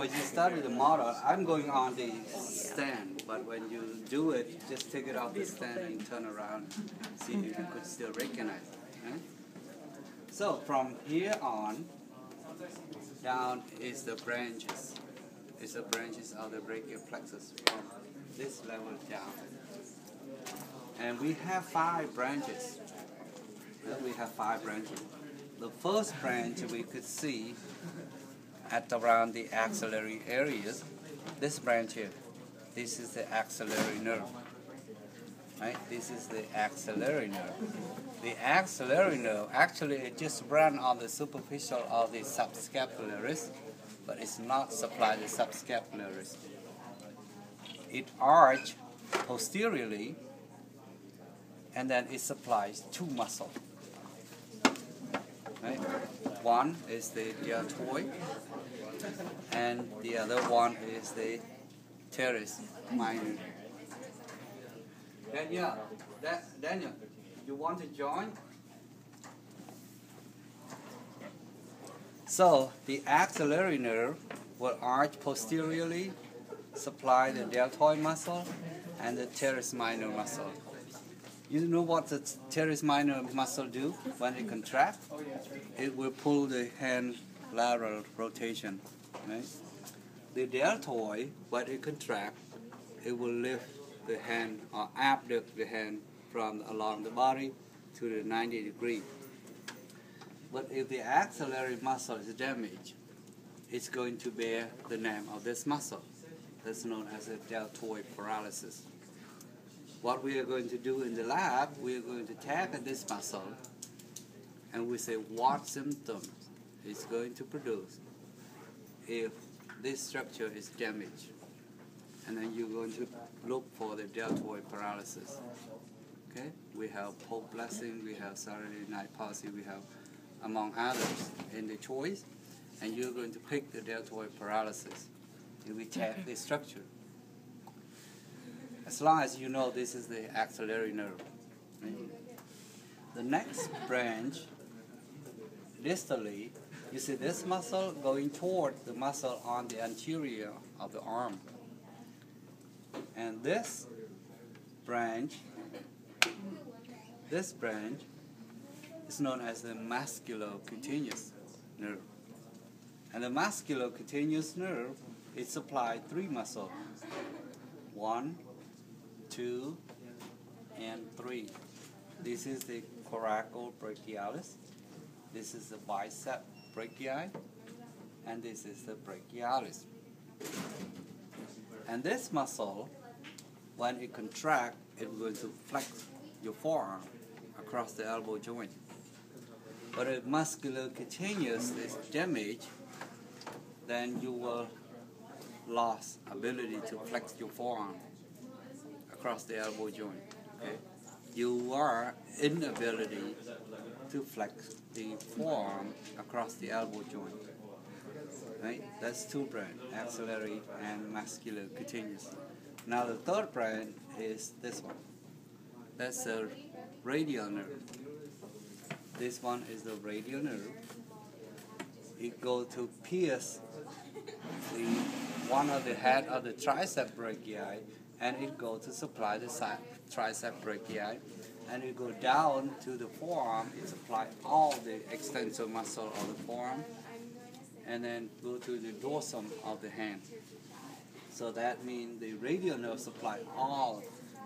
when you study the model, I'm going on the stand, but when you do it, just take it off the stand and turn around, see if you could still recognize it. Right? So from here on, down is the branches. It's the branches of the brachial plexus from this level down. And we have 5 branches. We have 5 branches. The first branch we could see at around the axillary areas. This branch here. This is the axillary nerve. Right? This is the axillary nerve. The axillary nerve actually it just runs on the superficial of the subscapularis, but it's not supplied the subscapularis. It arches posteriorly, and then it supplies 2 muscles. Right? One is the deltoid, and the other one is the teres minor. Daniel, you want to join? So the axillary nerve will arch posteriorly, supply the deltoid muscle and the teres minor muscle. You know what the teres minor muscle do when it contracts? It will pull the hand lateral rotation. Right? The deltoid, when it contracts, it will lift the hand or abduct the hand from along the body to the 90 degree. But if the axillary muscle is damaged, it's going to bear the name of this muscle. That's known as a deltoid paralysis. What we are going to do in the lab, we are going to tag this muscle and we say what symptoms it's going to produce if this structure is damaged. And then you're going to look for the deltoid paralysis. Okay? We have Pope blessing, we have Saturday night palsy, we have among others in the choice, and you're going to pick the deltoid paralysis. And we tag the structure. As long as you know this is the axillary nerve. Right? The next branch, distally, you see this muscle going toward the muscle on the anterior of the arm. And this branch is known as the musculocutaneous nerve. And the musculocutaneous nerve, it supplies 3 muscles. 1, 2, and 3. This is the coracobrachialis. This is the bicep brachii, and this is the brachialis. And this muscle, when it contracts, it's going to flex your forearm across the elbow joint. But if musculocutaneous is damaged, then you will lose ability to flex your forearm across the elbow joint. Okay? You are inability to flex the forearm across the elbow joint. Right? That's 2 branches, axillary and musculocutaneous. Now the third branch is this one. That's the radial nerve. This one is the radial nerve. It goes to pierce one of the head of the tricep brachii, and it goes to supply the tricep brachii, and it goes down to the forearm. It supplies all the extensor muscle of the forearm, and then go to the dorsum of the hand. So that means the radial nerve supplies all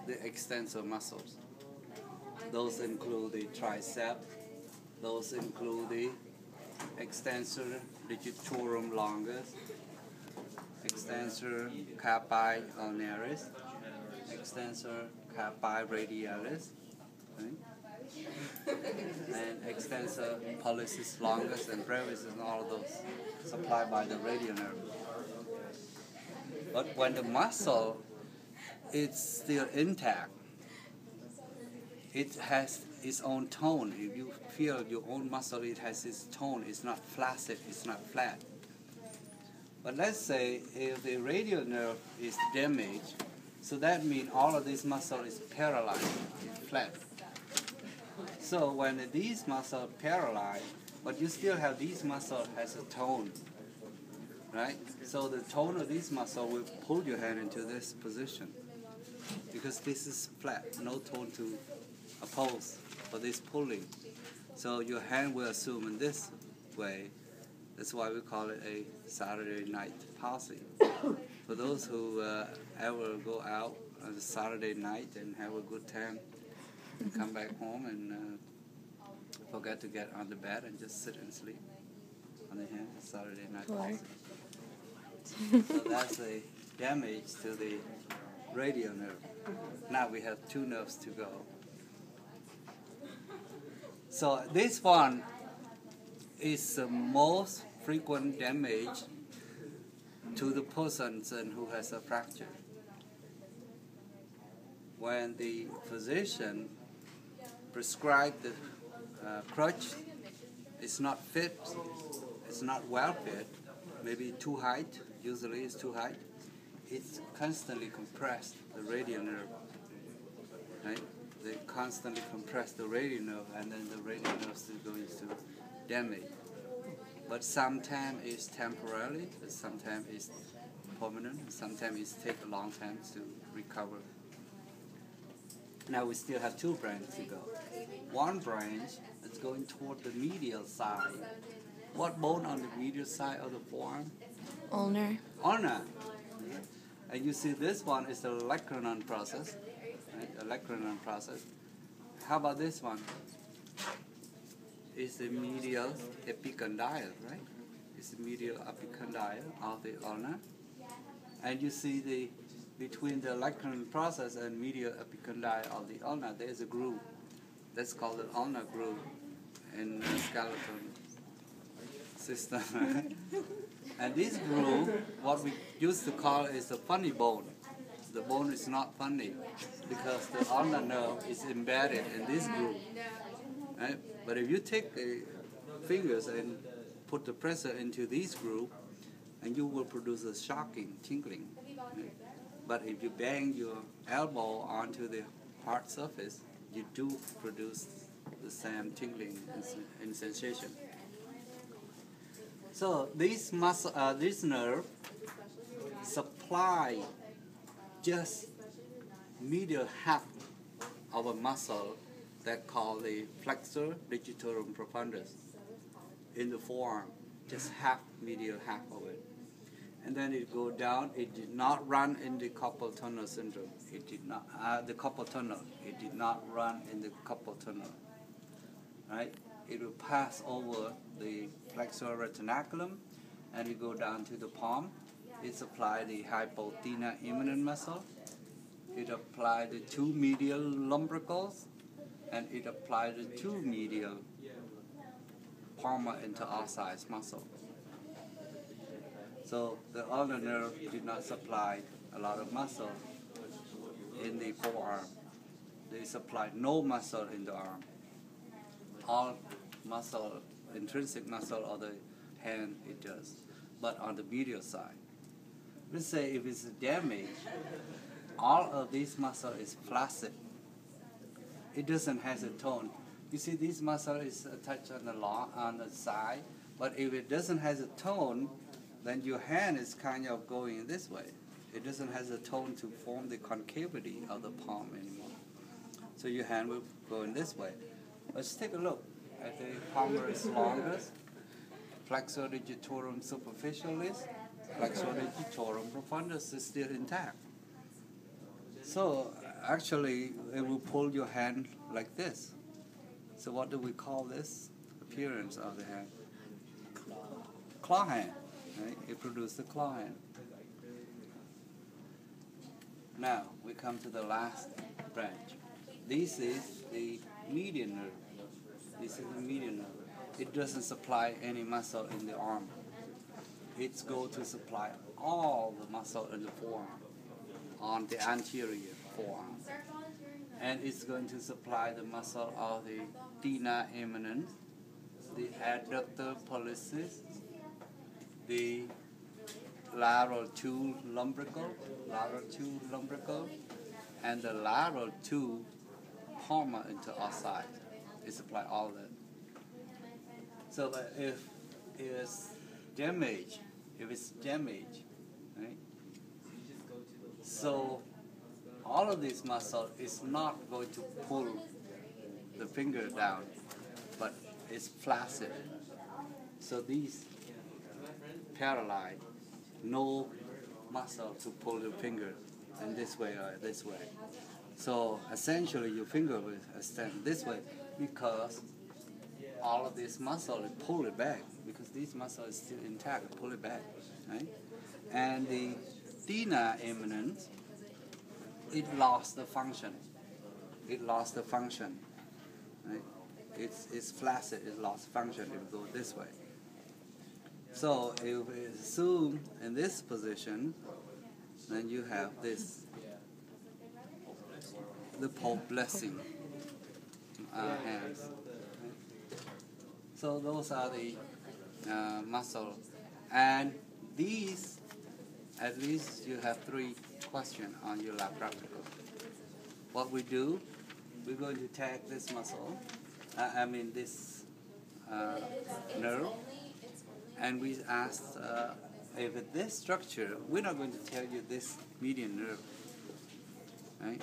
the extensor muscles. Those include the tricep, those include the extensor digitorum longus, extensor carpi ulnaris, extensor carpi radialis, right? And extensor pollicis longus and brevis, and all of those supplied by the radial nerve. But when the muscle is still intact, it has its own tone. If you feel your own muscle, it has its tone. It's not flaccid, it's not flat. But let's say if the radial nerve is damaged, so that means all of this muscle is paralyzed, it's flat. So when these muscles paralyzed, but you still have these muscles has a tone, right? So the tone of this muscle will pull your hand into this position because this is flat, no tone to oppose for this pulling. So your hand will assume in this way. That's why we call it a Saturday night palsy. For those who ever go out on a Saturday night and have a good time and come back home and forget to get on the bed and just sit and sleep on the hand, Saturday night palsy. So that's a damage to the radial nerve. Now we have 2 nerves to go. So this one is the most frequent damage to the person who has a fracture. When the physician prescribes the crutch, it's not fit, it's not well fit, maybe too high, usually it's too high, it's constantly compressed the radial nerve, right? They constantly compress the radial nerve, and then the radial nerve is going to damage. But sometimes it's temporarily, sometimes it's permanent, sometimes it takes a long time to recover. Now we still have 2 branches to go. One branch is going toward the medial side. What bone on the medial side of the forearm? Ulnar. Ulnar. And you see this one is the olecranon process. Right? Olecranon process. How about this one? It's the medial epicondyle, right? It's the medial epicondyle of the ulnar. And you see between the olecranon process and medial epicondyle of the ulnar, there is a groove. That's called the ulnar groove in the skeleton system. And this groove, what we used to call is the funny bone. The bone is not funny because the ulnar nerve is embedded in this groove. Right? But if you take the fingers and put the pressure into this groove, and you will produce a shocking tingling. Right? But if you bang your elbow onto the hard surface, you do produce the same tingling and sensation. So this nerve supply just medial half of a muscle that called the flexor digitorum profundus in the forearm, just medial half of it. And then it go down. It did not run in the carpal tunnel syndrome. It did not the carpal tunnel. It did not run in the carpal tunnel. Right? It will pass over the flexor retinaculum, and it go down to the palm. It supply the hypothenar imminent muscle. It apply the 2 medial lumbricals, and it apply the 2 medial palmar interossei muscle. So the ulnar nerve did not supply a lot of muscle in the forearm. They supply no muscle in the arm. All muscle, intrinsic muscle of the hand it does, but on the medial side. Let's say if it's damaged, all of this muscle is flaccid. It doesn't have a tone. You see, this muscle is attached on the side, but if it doesn't have a tone, then your hand is kind of going this way. It doesn't have a tone to form the concavity of the palm anymore. So your hand will go in this way. Let's take a look at the palmaris longus, flexor digitorum superficialis, flexor digitorum profundus is still intact. So actually, it will pull your hand like this. So what do we call this appearance of the hand? Claw hand. Right? It produces the claw hand. Now we come to the last branch. This is the median nerve. This is the median nerve. It doesn't supply any muscle in the arm. It's going to supply all the muscle in the forearm, on the anterior forearm. And it's going to supply the muscle of the thenar eminence, the adductor pollicis, the lateral 2 lumbrical, and the lateral 2 palmar interossei. It supplies all of that. So if it's damaged if it's damaged, right? So all of this muscle is not going to pull the finger down, but it's flaccid. So these paralyzed, no muscle to pull the finger in this way or this way. So essentially your finger will extend this way because all of this muscle is pull it back because this muscle is still intact, pull it back, right? And the thenar eminence, it lost the function. It lost the function, right? It's flaccid, it lost function, it will go this way. So if we assume in this position, then you have this, the Pope blessing hands. So those are the muscle. And these, at least you have 3 questions on your lab practical. What we do, we're going to tag this muscle, this nerve, and we ask if this structure, we're not going to tell you this median nerve, right?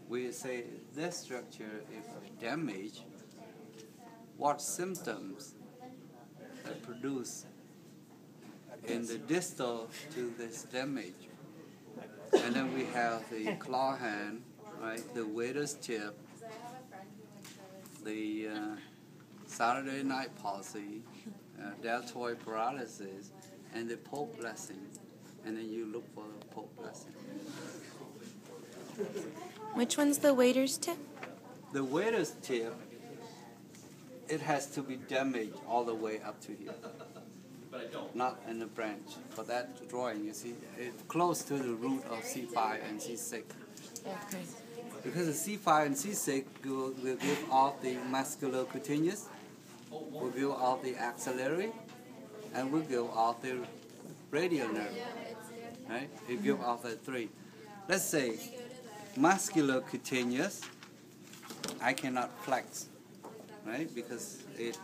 We say this structure, if damaged, what symptoms produce in the distal to this damage. And then we have the claw hand, right, the waiter's tip, the Saturday night palsy, deltoid paralysis, and the Pope blessing. And then you look for the Pope blessing. Which one's the waiter's tip? The waiter's tip, it has to be damaged all the way up to here. Not in the branch. For that drawing, you see, it's close to the root of C5 and C6. Okay. Because the C5 and C6 will give off the musculocutaneous, will give off the axillary, and will give off the radial nerve. Right? It gives off the 3. Let's say musculocutaneous, I cannot flex, right? Because it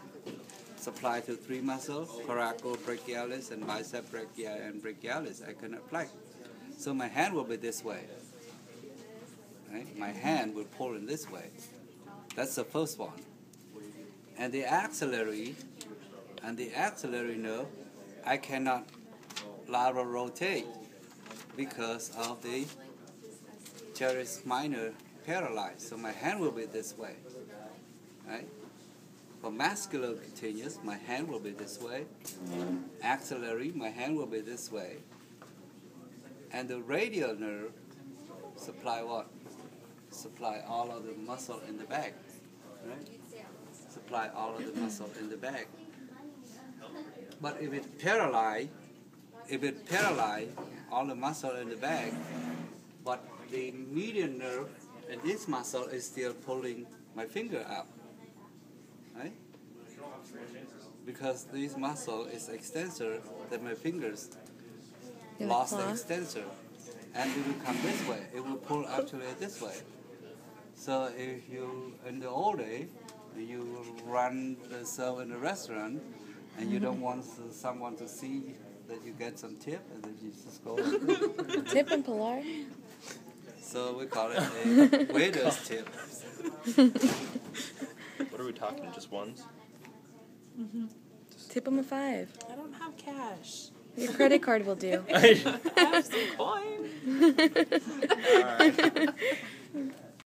supplies to 3 muscles, coracobrachialis and bicep brachii and brachialis. I cannot flex. So my hand will be this way. Right? My hand will pull in this way. That's the first one. And the axillary nerve, I cannot lateral rotate because of the teres minor paralyzed. So my hand will be this way. Right? For musculocutaneous, my hand will be this way. Axillary, my hand will be this way. And the radial nerve supply what? Supply all of the muscle in the back. Right? Supply all of the muscle in the back. But if it paralyzed all the muscle in the back, but the median nerve and this muscle is still pulling my finger up. Right? Because this muscle is extensor, that my fingers lost the extensor. And it will come this way. It will pull actually this way. So if you, in the old day, you run the serve in a restaurant and you don't want someone to see that you get some tip, and then you just go. Tip and Pilar? So we call it a waiter's tip. What are we talking? Just ones? Mm-hmm. Tip them a 5. I don't have cash. Your credit card will do. I have some coin. All right.